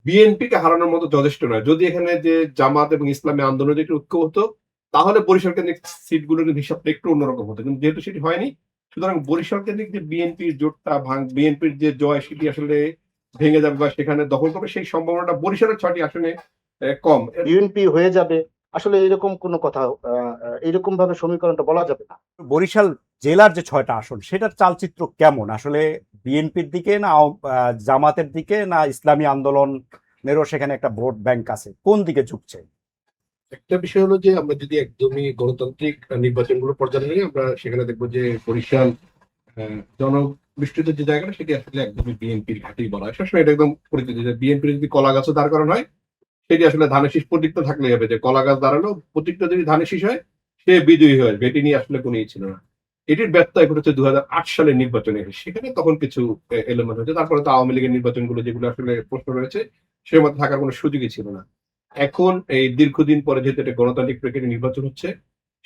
বিএনপিকে হারানোর মতো যথেষ্ট নয়। যদি এখানে যে জামাত এবং ইসলামী আন্দোলনের একটু ঐক্য হতো, তাহলে বরিশাল কেন্দ্রিক সিটগুলোর কিন্তু হিসাবটা একটু অন্যরকম হতো। কিন্তু যেহেতু সেটি হয়নি, সুতরাং বরিশাল কেন্দ্রিক যে বিএনপির জোটটা বিএনপির যে জয় সেটি আসলে ভেঙে যাবে বা সেখানে দখল করবে সেই সম্ভাবনাটা বরিশালের ৬টি আসনে কম। বিএনপি হয়ে যাবে, আসলে এরকম কোনো কথা এরকম ভাবে সমীকরণটা বলা যাবে না। বরিশাল জেলার যে ৬টা আসন সেটার চালচিত্র কেমন আসলে? বিএনপির দিকে না জামাতের দিকে না ইসলামী আন্দোলনেরও সেখানে একটা ভোট ব্যাংক আছে, কোন দিকে ঝুঁকছে? একটা বিষয় হলো যে আমরা যদি একদমই গণতান্ত্রিক নির্বাচনগুলো পর্যালোচনা করি, আমরা সেখানে দেখবো যে বরিশাল জনবিষ্টৃত যে জায়গাটা সেটি আসলে একদমই বিএনপির ঘাঁটি বলা হয়। সবসময় এটা একদম পরিচিত যে বিএনপির যদি কলা গাছও দাঁড় করানো হয়, সেটি আসলে ধানের শীষ প্রতীকটা থাকলেই হবে, যে কলা গাছ দাঁড়ালো প্রতীকটা যদি ধানের শীষ হয় সে বিজয়ী হয়, এটি নিয়ে আসলে কোনো ছিল না। এটির ব্যত্যয় ঘটেছে ২০০৮ সালের নির্বাচনে। সেখানে তখন কিছু এলোমেলো হয়েছে। তারপরে তো আওয়ামী লীগের নির্বাচনগুলো যেগুলো আসলে প্রশ্ন রয়েছে সে মধ্যে থাকার কোনো সুযোগই ছিল না। এখন এই দীর্ঘদিন পরে যেহেতু এটা গণতান্ত্রিক প্রক্রিয়ায় নির্বাচন হচ্ছে,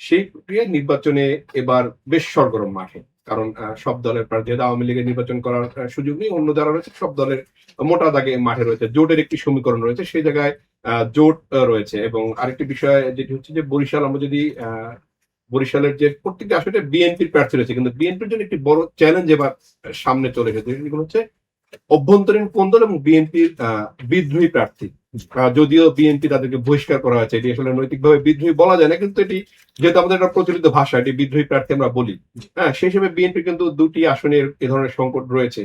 সেই প্রক্রিয়ায় নির্বাচনে এবার বেশ সরগরম মাঠে। কারণ সব দলের প্রার্থী, যেহেতু আওয়ামী লীগের নির্বাচন করার সুযোগ নেই, অন্য যারা রয়েছে সব দলের মোটা দাগে মাঠে রয়েছে। জোটের একটি সমীকরণ রয়েছে, সেই জায়গায় জোট রয়েছে। এবং আরেকটি বিষয় যেটি হচ্ছে যে বরিশাল, আমরা যদি বরিশালের যে প্রত্যেকটা আসলে বিএনপির প্রার্থী রয়েছে, কিন্তু বিএনপির জন্য একটি বড় চ্যালেঞ্জ এবার সামনে চলে এসেছে। এগুলো হচ্ছে অভ্যন্তরীণ কোন্দল এবং বিএনপির বিদ্রোহী প্রার্থী। যদিও বিএনপি তাদেরকে বহিষ্কার করা হয়েছে, এটি আসলে নৈতিকভাবে বিদ্রোহী বলা যায় না, কিন্তু এটি যেহেতু আমাদের একটা প্রচলিত ভাষা, এটি বিদ্রোহী প্রার্থী আমরা বলি। হ্যাঁ, সেই হিসেবে বিএনপি কিন্তু দুটি আসনের এ ধরনের সংকট রয়েছে।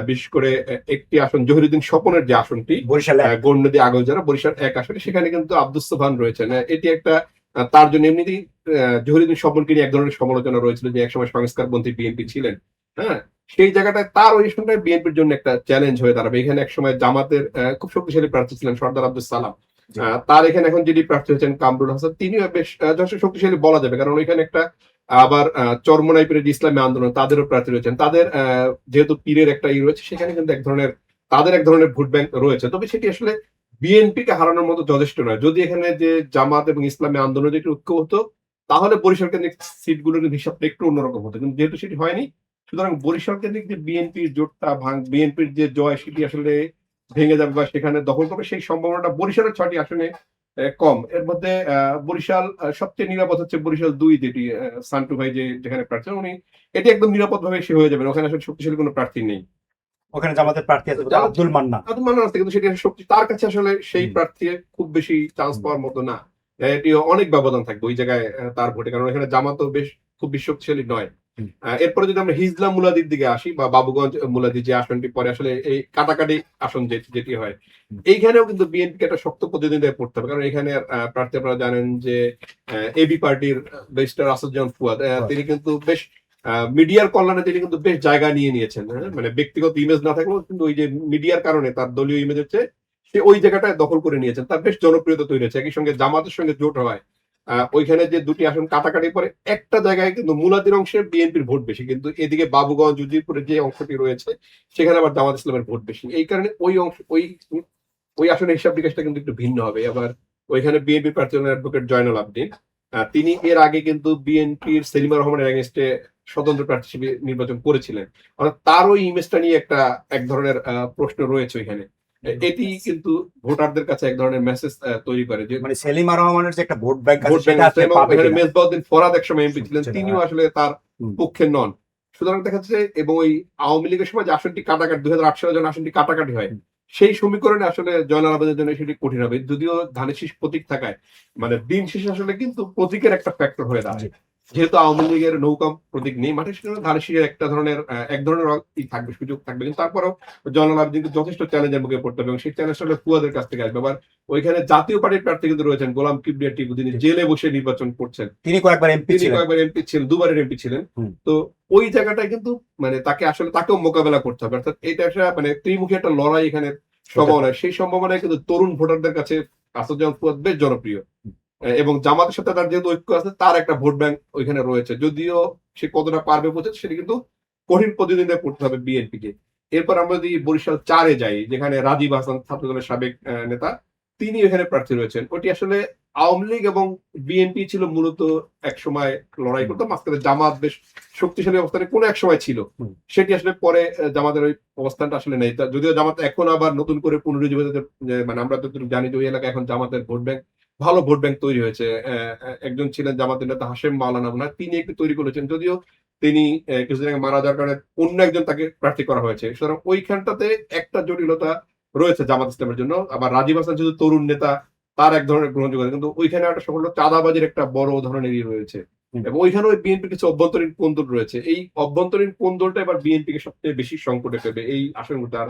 বিশেষ করে একটি আসন জহিরুদ্দিন স্বপনের যে আসনটি বরিশাল গৌরনদী আগলঝাড়া বরিশাল ১ আসনে, সেখানে কিন্তু আব্দুস সোবহান রয়েছেন। এটি একটা তার জন্য এমনিতেই জহিরুদ্দিন স্বপনকে নিয়ে এক ধরনের সমালোচনা রয়েছিল যে একসময় সংস্কারপন্থী বিএনপি ছিলেন। হ্যাঁ, সেই জায়গাটায় তার ওই আসনটাই বিএনপির জন্য একটা চ্যালেঞ্জ হয়ে দাঁড়াবে। এখানে একসময় জামাতের খুব শক্তিশালী প্রার্থী ছিলেন সর্দার আব্দুল সালাম। তার এখানে এখন যিনি প্রার্থী হয়েছেন কামরুল হাসান, তিনিও বেশ যথেষ্ট শক্তিশালী বলা যাবে, কারণ ওইখানে একটা আবার চরমোনাই পীরের ইসলামী আন্দোলন তাদেরও প্রার্থী রয়েছেন। তাদের যেহেতু পীরের একটা রয়েছে, সেখানে কিন্তু তাদের এক ধরনের ভোট ব্যাংক রয়েছে। তবে সেটি আসলে বিএনপিকে হারানোর মতো যথেষ্ট নয়। যদি এখানে যে জামাত এবং ইসলামী আন্দোলনের একটু ঐক্য হতো, তাহলে বরিশাল কেন্দ্রিক সিটগুলোর হিসাবটা একটু অন্যরকম হতো। কিন্তু যেহেতু সেটি হয়নি, সুতরাং বরিশাল কেন্দ্রিক যে বিএনপির জোটটা বিএনপির যে জয় সেটি আসলে ভেঙে যাবে বা সেখানে দখল করবে সেই সম্ভাবনাটা বরিশালের ৬টি আসনে কম। এর মধ্যে বরিশাল সবচেয়ে নিরাপদ হচ্ছে বরিশাল ২, যেটি সান্টু ভাই যেখানে প্রার্থী উনি, এটি একদম নিরাপদ ভাবে সে হয়ে যাবেন। ওখানে আসলে শক্তিশালী কোনো প্রার্থী নেই। ওখানে জামাতের প্রার্থী আছে আব্দুল মান্নান। আব্দুল মান্নান আছে, কিন্তু সেটি শক্তি তার কাছে আসলে সেই প্রার্থী খুব বেশি চান্স পাওয়ার মতো না। এটি অনেক ব্যবধান থাকবে ওই জায়গায় তার ভোটে, কারণ এখানে জামাতও বেশ খুব বেশি শক্তিশালী নয়। এরপরে যদি আমরা হিজলা মুলাদির দিকে আসি বা বাবুগঞ্জ মুলাদি যে আসনটি পরে আসলে এই কাটাকাটি আসন যেটি হয়, এইখানেও কিন্তু বিএনপিকে একটা শক্ত প্রতিদ্বন্দ্বিতায় পড়তে হবে, কারণ এখানে প্রার্থী আপনারা জানেন যে এবি পার্টির ব্যারিস্টার আসাদুজ্জামান ফুয়াদ, তিনি কিন্তু বেশ মিডিয়ার কল্যাণে তিনি কিন্তু বেশ জায়গা নিয়ে নিয়েছেন। মানে ব্যক্তিগত ইমেজ না থাকলেও কিন্তু ওই যে মিডিয়ার কারণে তার দলীয় ইমেজ হচ্ছে সে ওই জায়গাটায় দখল করে নিয়েছেন, তার বেশ জনপ্রিয়তা তৈরি হয়েছে। একই সঙ্গে জামাতের সঙ্গে জোট হয়, ওইখানে যে দুটি আসন কাটাকাটি পরে একটা জায়গায় কিন্তু মুলাদির অংশে বিএনপির ভোট বেশি, কিন্তু এদিকে বাবুগঞ্জ উজিরপুরের যে অংশটি রয়েছে সেখানে আবার জামাত ইসলামের ভোট বেশি। এই কারণে ওই অংশ ওই আসনের হিসাব নিকাশটা কিন্তু একটু ভিন্ন হবে। আবার ওইখানে বিএনপি প্রার্থী অ্যাডভোকেট জয়নুল আবদিন, তিনি এর আগে কিন্তু বিএনপির সেলিমা রহমানের এগেইনস্টে স্বতন্ত্র প্রার্থী হিসেবে নির্বাচন করেছিলেন। অর্থাৎ তার ওই ইমেজটা নিয়ে এক ধরনের প্রশ্ন রয়েছে ওইখানে। এটি কিন্তু ভোটারদের কাছে এক ধরনের মেসেজ তৈরি করে যে মানে সেলিমা রহমানের যে একটা ভোট ব্যাংক আছে সেটা আপনি পাবেন কিনা। মেজবাউদ্দিন ফরাদ একসময় এমপি ছিলেন, তিনিও আসলে তার পক্ষে নন। সুতরাং দেখা যাচ্ছে, এবং ওই আওয়ামী লীগের সময় যে আসনটি কাটাকাটি ২০০৮ সালে যখন আসনটি কাটাকাটি হয়, সেই সমীকরণে আসলে জয়নাল আবেদের জন্য সেটি কঠিন হবে। যদিও ধানের শীষ প্রতীক থাকায় মানে দিন শেষে আসলে কিন্তু প্রতীকের একটা ফ্যাক্টর হয়ে দাঁড়ায়। যেহেতু আওয়ামী লীগের নৌকা প্রতীক নেই মাঠে, সেখানে ধানের শীষের এক ধরনের থাকবে, সুযোগ থাকবে। কিন্তু তারপরেও জয়নাল আবেদিনকে যথেষ্ট চ্যালেঞ্জের মুখে পড়তে হবে এবং সেই চ্যালেঞ্জটা হলে ফুয়াদের কাছ থেকে আসবে। আবার ওইখানে জাতীয় পার্টির প্রার্থী কিন্তু রয়েছেন গোলাম কিবরিয়া টিপু, তিনি জেলে বসে নির্বাচন করছেন। তিনি কয়েকবার এমপি ছিলেন, দুবারের এমপি ছিলেন। তো ওই জায়গাটায় কিন্তু মানে তাকেও মোকাবেলা করতে হবে। অর্থাৎ এটা একটা মানে ত্রিমুখী একটা লড়াই এখানে সম্ভাবনা। সেই সম্ভাবনায় কিন্তু তরুণ ভোটারদের কাছে আসাদুজ্জামান ফুয়াদ বেশ জনপ্রিয় এবং জামাতের সাথে তার যেহেতু ঐক্য আছে, তার একটা ভোট ব্যাংক ওইখানে রয়েছে। যদিও সে কতটা পারবে পৌঁছাতে, সেটা কিন্তু কঠিন প্রতিদ্বন্দ্বিতায় পড়তে হবে বিএনপিকে। এরপর আমরা যদি বরিশাল ৪-এ যাই, যেখানে রাজীব হাসান ছাত্রদলের সাবেক নেতা, তিনি এখানে প্রার্থী রয়েছেন। ওটি আসলে আওয়ামী লীগ এবং বিএনপি ছিল মূলত এক সময় লড়াই করতো, মাঝখানে জামাত বেশ শক্তিশালী অবস্থানে কোনো এক সময় ছিল। হুম। সেটি আসলে পরে জামাতের ওই অবস্থানটা আসলে নেই। যদিও জামাত এখন আবার নতুন করে পুনরুজ্জীবিত, মানে আমরা যতটুকু জানি যে ওই এলাকায় এখন জামাতের ভোট ব্যাংক, ভালো ভোট ব্যাংক তৈরি হয়েছে। একজন ছিলেন জামাতের নেতা হাশেম মাওলানা মনে হয়, তিনি একটু তৈরি করেছেন, যদিও তিনি কিছুদিন আগে মারা যাওয়ার কারণে অন্য একজন তাকে প্রার্থী করা হয়েছে। সুতরাং ওইখানটাতে একটা জটিলতা রয়েছে জামাত ইসলামের জন্য। আবার রাজীব হাসান যেহেতু তরুণ নেতা, তার এক ধরনের গ্রহণযোগ্যতা, কিন্তু ওইখানে একটা সকল চাঁদাবাজির একটা বড় ধরনের রয়েছে। হুম। এবং ওইখানে ওই বিএনপির কিছু অভ্যন্তরীণ কোন্দল রয়েছে। এই অভ্যন্তরীণ কোন্দলটা এবার বিএনপি কে সবচেয়ে বেশি সংকটে ফেলবে এই আসনগুলো। আর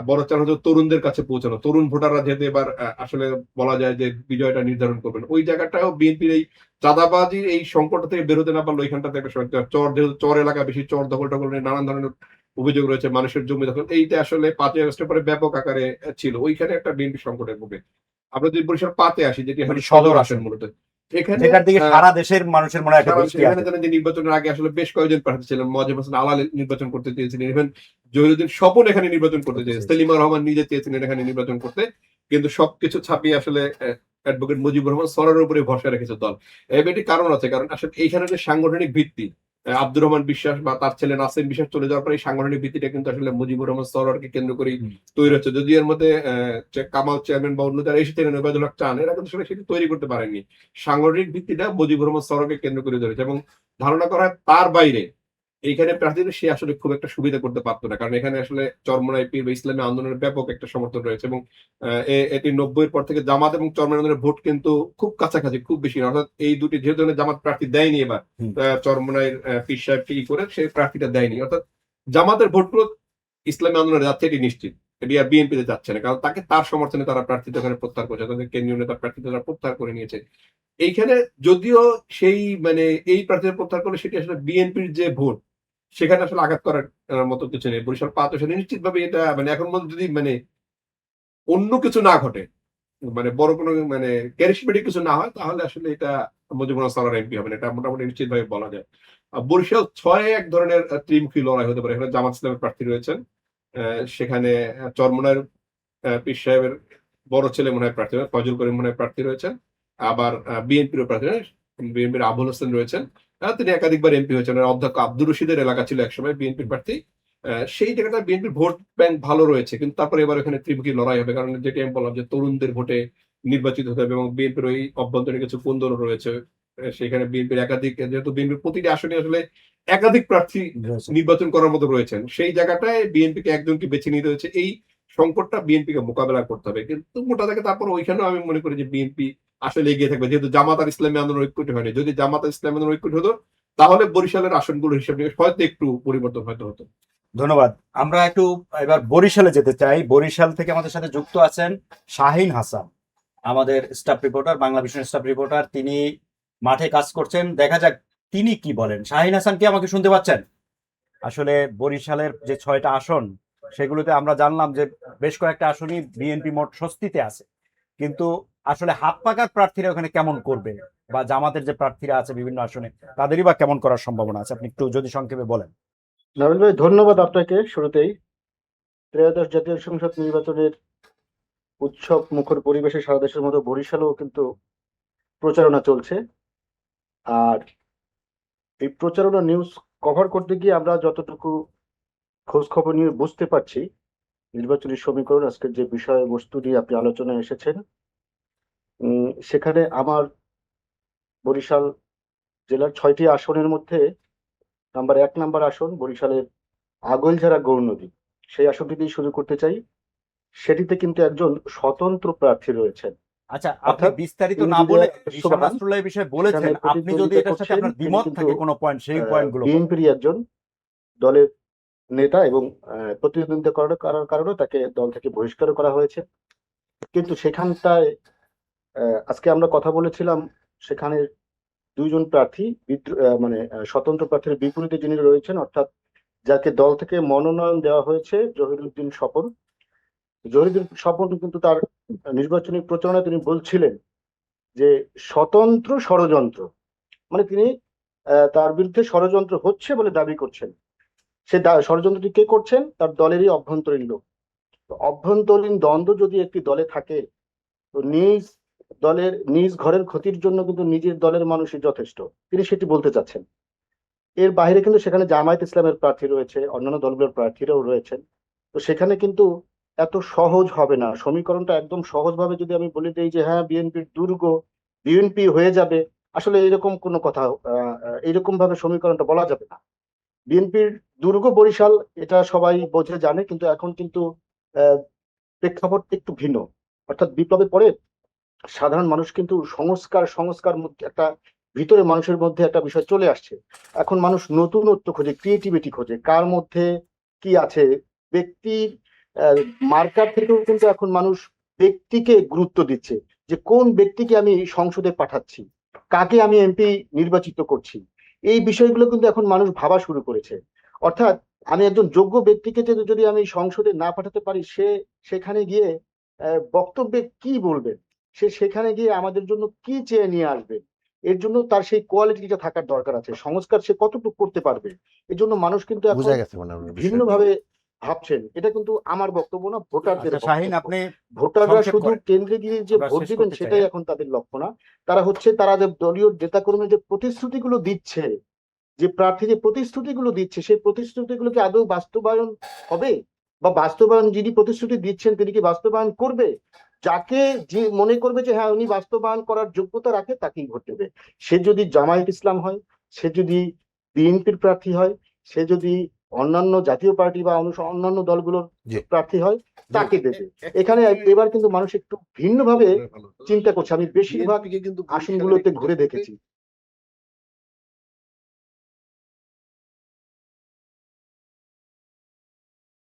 বড় চ্যালেঞ্জ হচ্ছে তরুণদের কাছে পৌঁছানো। তরুণ ভোটাররা যেহেতু এবার আসলে বলা যায় যে বিজয়টা নির্ধারণ করবেন, ওই জায়গাটাও বিএনপির এই চাঁদাবাজির এই সংকট থেকে বেরোতে না পারলে ওইখানটাতে একটা সমস্যা। চর, যেহেতু চর এলাকা বেশি, চর দখল টখল নিয়ে নানান ধরনের অভিযোগ রয়েছে, মানুষের জমি দখল, এইটা আসলে 5ই আগস্টের পরে ব্যাপক আকারে ছিল। ওইখানে একটা বিএনপি সংকটে ভোগে। আমরা যদি বরিশাল 5-এ আসি, যেটি মানে আসলে সদর সদর আসন। আসন মূলত, এখানে যেটার দিকে সারা দেশের মানুষের মনে হয় একটা সারা দৃষ্টি এখানে আছে। জানেন যে নির্বাচনের আগে আসলে বেশ কয়েকজন প্রার্থী ছিলেন। মোয়াজ্জেম হোসেন আলাল নির্বাচন করতে চেয়েছিলেন, ইভেন জহিরুদ্দিন স্বপন এখানে নির্বাচন করতে চেয়েছিলেন, সেলিমা রহমান নিজে চেয়েছিলেন এখানে নির্বাচন করতে। কিন্তু সবকিছু ছাপিয়ে আসলে অ্যাডভোকেট মুজিবুর রহমান সরার উপরে ভরসা রেখেছে দল। এটি কারণ আছে, কারণ আসলে এইখানে যে সাংগঠনিক ভিত্তি, আব্দুর রহমান বিশ্বাস বা তার ছেলে নাসিম বিশ্বাস চলে যাওয়ার পরে এই সাংগঠনিক ভিত্তিটা কিন্তু আসলে মুজিবুর রহমান সরোয়ারকে কেন্দ্র করেই তৈরি হচ্ছে। যদি এর মধ্যে কামাল চেয়ারম্যান বা অন্য যারা এসেছিলেন, ওবায়দুল হক চান, এরা কিন্তু সেটি তৈরি করতে পারেননি। সাংগঠনিক ভিত্তিটা মুজিবুর রহমান সরোয়ারকে কেন্দ্র করে ধরেছে, এবং ধারণা করা হয় তার বাইরে এইখানে প্রার্থীদের সে আসলে খুব একটা সুবিধা করতে পারতো না, কারণ এখানে আসলে চরমোনাই পীর বা ইসলামী আন্দোলনের ব্যাপক একটা সমর্থন রয়েছে। এবং এটি 90-এর পর থেকে জামাত এবং চরমোনাই আন্দোলনের ভোট কিন্তু খুব কাছাকাছি, খুব বেশি না। অর্থাৎ এই দুটি যেহেতু জামাত প্রার্থী দেয়নি এবার, চরমোনাইয়ের পীর সাহেব ঠিকই করে সেই প্রার্থীটা দেয়নি, অর্থাৎ জামাতের ভোটগুলো ইসলামী আন্দোলনে যাচ্ছে এটি নিশ্চিত। এটি আর বিএনপিতে যাচ্ছে না, কারণ তাকে তার সমর্থনে তারা প্রার্থী ওখানে প্রত্যাহার করেছে, তাদের কেন্দ্রীয় নেতা প্রার্থী তারা প্রত্যাহার করে নিয়েছে। এইখানে যদিও সেই মানে এই প্রার্থীদের প্রত্যাহার করলে সেটি আসলে বিএনপির যে ভোট, সেখানে আসলে আঘাত করার মতো কিছু নেই। বরিশাল 5 আসলে নিশ্চিতভাবে এটা মানে এখন পর্যন্ত যদি মানে অন্য কিছু না ঘটে, মানে বড় কোনো মানে ক্যারিসমেটিক কিছু না হয়, তাহলে আসলে এটা মুজিবুর রহমান সরোয়ার এমপি হবেন, এটা মোটামুটি নিশ্চিতভাবে বলা যায়। বরিশাল 6-এ এক ধরনের ত্রিমুখী লড়াই হতে পারে। এখানে জামাত ইসলামের প্রার্থী রয়েছেন, সেখানে চরমোনাইয়ের পীর সাহেবের বড় ছেলে মনে হয় প্রার্থী, ফজল করিম মনে হয় প্রার্থী রয়েছেন। আবার বিএনপির প্রার্থী, বিএনপির আবুল হোসেন রয়েছেন, তিনি একাধিকবার এমপি হয়েছেন। অধ্যক্ষ আব্দুর রশিদের এলাকা ছিল একসময় বিএনপির প্রার্থী। সেই জায়গাটা বিএনপির ভোট ব্যাংক ভালো রয়েছে, কিন্তু তারপরে এবার এখানে ত্রিমুখী লড়াই হবে, কারণ যেটি আমি বললাম যে তরুণদের ভোটে নির্বাচিত হতে হবে, এবং বিএনপির ওই অভ্যন্তরীণ কিছু কোন্দল রয়েছে। সেখানে বিএনপির একাধিক, যেহেতু বিএনপির প্রতিটি আসনে আসলে একাধিক প্রার্থী নির্বাচন করার মতো রয়েছেন, সেই জায়গাটায় বিএনপিকে একজনকে বেছে নিতে হয়েছে। এই সংকটটা বিএনপিকে মোকাবেলা করতে হবে, কিন্তু মোটা থেকে তারপর ওইখানেও আমি মনে করি যে বিএনপি আসলে এগিয়ে থাকবে, যেহেতু জামাত আর ইসলামী আন্দোলন ঐক্যটি হয়নি। যদি জামাত আর ইসলামী আন্দোলন ঐক্যটি হতো, তাহলে বরিশালের আসনগুলোর হিসাব নিয়ে হয়তো একটু পরিবর্তন হয়তো হতো। ধন্যবাদ। আমরা একটু এবার বরিশালে যেতে চাই। বরিশাল থেকে আমাদের সাথে যুক্ত আছেন শাহিন হাসান, আমাদের স্টাফ রিপোর্টার, বাংলা ভিশনের স্টাফ রিপোর্টার। তিনি মাঠে কাজ করছেন, দেখা যাক তিনি কি বলেন। শাহিন হাসান, কি আমাকে শুনতে পাচ্ছেন? আসলে বরিশালের যে 6টা আসন, সেগুলোতে আমরা জানলাম যে বেশ কয়েকটা আসনই বিএনপি মোট স্বস্তিতে আছে, কিন্তু আসলে হাত পাকার প্রার্থীরা ওখানে কেমন করবে, বা জামাতের যে প্রার্থীরা আছে বিভিন্ন আসনে, তাদেরই বা কেমন করার সম্ভাবনা আছে, আপনি একটু যদি সংক্ষেপে বলেন। নবীন ভাই, ধন্যবাদ আপনাকে। শুরুতেই ত্রয়োদশ জাতীয় সংসদ নির্বাচনের উৎসব মুখর পরিবেশে সারা দেশের মতো বরিশালেও কিন্তু প্রচারণা চলছে। আর এই প্রচারণা নিউজ কভার করতে গিয়ে আমরা যতটুকু খোঁজ খবর নিয়ে বুঝতে পারছি, নির্বাচনী সমীকরণ আজকের যে বিষয়বস্তু নিয়ে আপনি আলোচনায় এসেছেন, সেখানে আমার বরিশাল জেলার 6টি আসনের মধ্যে এক নাম্বার আসন বরিশালের আগৈলঝাড়া গৌরনদী, সেই আসনটি দিয়ে শুরু করতে চাই। সেটিতে কিন্তু একজন স্বতন্ত্র প্রার্থী রয়েছেন। আচ্ছা, আপনি বিস্তারিত না বলে রিশাদ রাসূলুল্লাহর বিষয়ে বলেছেন, আপনি যদি এটার সাথে আপনার দ্বিমত থাকে কোনো পয়েন্ট, সেই পয়েন্টগুলো বিএনপির একজন দলের নেতা, এবং প্রতিদ্বন্দ্বিতা করার কারণে তাকে দল থেকে বহিষ্কার করা হয়েছে। কিন্তু সেখানটায় আজকে আমরা কথা বলেছিলাম, সেখানে দুইজন প্রার্থী মানে স্বতন্ত্র প্রার্থীর বিপরীতে যিনি রয়েছেন, অর্থাৎ যাকে দল থেকে মনোনয়ন দেওয়া হয়েছে, জহিরুদ্দিন স্বপন। জহিরুদ্দিন স্বপন কিন্তু তার নির্বাচনী প্রচারণায় তিনি বলছিলেন যে স্বতন্ত্র ষড়যন্ত্র, মানে তিনি তার বিরুদ্ধে ষড়যন্ত্র হচ্ছে বলে দাবি করছেন। সে ষড়যন্ত্রটি কে করছেন? তার দলেরই অভ্যন্তরীণ লোক। অভ্যন্তরীণ দ্বন্দ্ব যদি একটি দলে থাকে, তো নিজ ঘরের ক্ষতির জন্য কিন্তু নিজের দলের মানুষই যথেষ্ট, তিনি সেটি বলতে চাচ্ছেন। এর বাইরে কিন্তু সেখানে জামায়াত ইসলামের প্রার্থী রয়েছে, অন্যান্য দলগুলোর প্রার্থীরাও রয়েছেন। তো সেখানে কিন্তু এত সহজ হবে না সমীকরণটা। একদম সহজভাবে যদি আমি বলে দিই যে হ্যাঁ বিএনপির দুর্গ, বিএনপি হয়ে যাবে, আসলে এরকম কোনো কথা এরকম ভাবে সমীকরণটা বলা যাবে না। বিএনপির দুর্গ বরিশাল, এটা সবাই বোঝে জানে, কিন্তু এখন কিন্তু আহ, প্রেক্ষাপটটা একটু ভিন্ন। অর্থাৎ বিপ্লবের পরে সাধারণ মানুষ কিন্তু সংস্কার মধ্যে একটা, ভিতরে মানুষের মধ্যে একটা বিষয় চলে আসছে। এখন মানুষ নতুনত্ব খোঁজে, ক্রিয়েটিভিটি খোঁজে, কার মধ্যে কি আছে। ব্যক্তির মার্কার থেকেও কিন্তু এখন মানুষ ব্যক্তিকে গুরুত্ব দিচ্ছে, যে কোন ব্যক্তিকে আমি সংসদে পাঠাচ্ছি, কাকে আমি এমপি নির্বাচিত করছি। এই বিষয়গুলো কিন্তু এখন মানুষ ভাবা শুরু করেছে। অর্থাৎ আমি একজন যোগ্য ব্যক্তিকে যদি আমি সংসদে না পাঠাতে পারি, সে সেখানে গিয়ে বক্তব্যে কি বলবে, সে সেখানে গিয়ে আমাদের জন্য কি চেয়ে নিয়ে আসবে, এর জন্য তার সেই কোয়ালিটিটা থাকার দরকার আছে। সংস্কার সে কতটুকু করতে পারবে, এর জন্য মানুষ কিন্তু এখন বোঝা গেছে মানে আপনার বিষয়টা। ভিন্নভাবে ভাবছেন। এটা কিন্তু আমার বক্তব্য না, ভোটারদের আচ্ছা, শাহিন, বক্তব্য। আপনি ভোটাররা সংক্ষেপ শুধু করেন। কেন্দ্রে গিয়ে যে আমরা ভোট শেষ দিবেন করতে চাই, সেটাই হ্যাঁ। এখন তাদের লক্ষ্য না। তারা যে দলীয় নেতাকর্মী যে প্রতিশ্রুতিগুলো দিচ্ছে, যে প্রার্থী যে প্রতিশ্রুতিগুলো দিচ্ছে, সেই প্রতিশ্রুতিগুলো কি আদৌ বাস্তবায়ন হবে, বা বাস্তবায়ন যিনি প্রতিশ্রুতি দিচ্ছেন তিনি কি বাস্তবায়ন করবে? যাকে যে মনে করবে যে হ্যাঁ উনি বাস্তবায়ন করার যোগ্যতা রাখে, তাকেই ভোট দেবে। সে যদি জামায়াত ইসলাম হয়, সে যদি বিএনপির প্রার্থী হয়, সে যদি অন্যান্য জাতীয় পার্টি বা অন্যান্য দলগুলোর জি। প্রার্থী হয়, তাকে দেবে। এখানে এবার কিন্তু মানুষ একটু ভিন্নভাবে চিন্তা করছে। আমি বেশিরভাগ বিএনপিকে কিন্তু আসনগুলোতে ঘুরে বরিশালের দেখেছি।